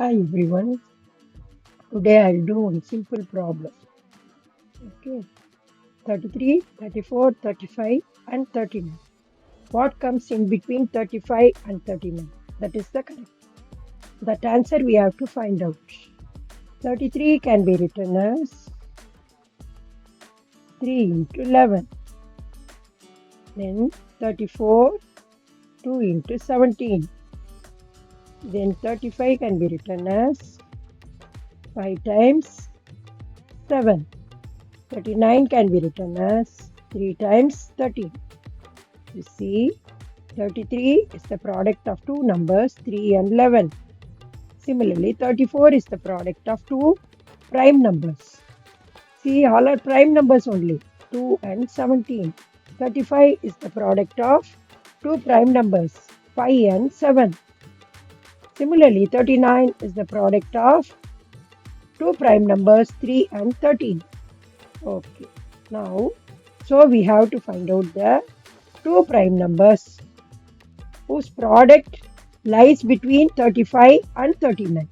Hi everyone. Today I'll do one simple problem. Okay. 33, 34, 35 and 39. What comes in between 35 and 39? That is the correct. That answer we have to find out. 33 can be written as 3 into 11. Then 34, 2 into 17. Then 35 can be written as 5 times 7. 39 can be written as 3 times 13. You see, 33 is the product of two numbers 3 and 11. Similarly, 34 is the product of two prime numbers. See, all are prime numbers only, 2 and 17. 35 is the product of two prime numbers, 5 and 7. Similarly, 39 is the product of two prime numbers, 3 and 13. Okay, now, so we have to find out the two prime numbers whose product lies between 35 and 39.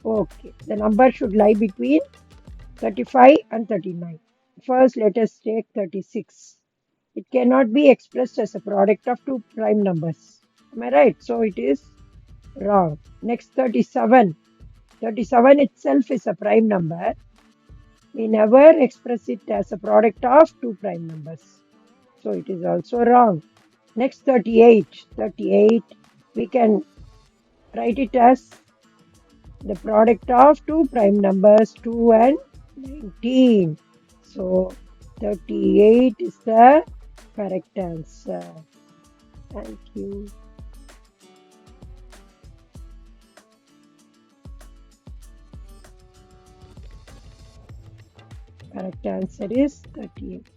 Okay, the number should lie between 35 and 39. First, let us take 36. It cannot be expressed as a product of two prime numbers. Am I right? So it is wrong. Next, 37. 37 itself is a prime number. We never express it as a product of two prime numbers. So it is also wrong. Next, 38. 38, we can write it as the product of two prime numbers 2 and 19. So 38 is the correct answer. Thank you. Correct answer is 38.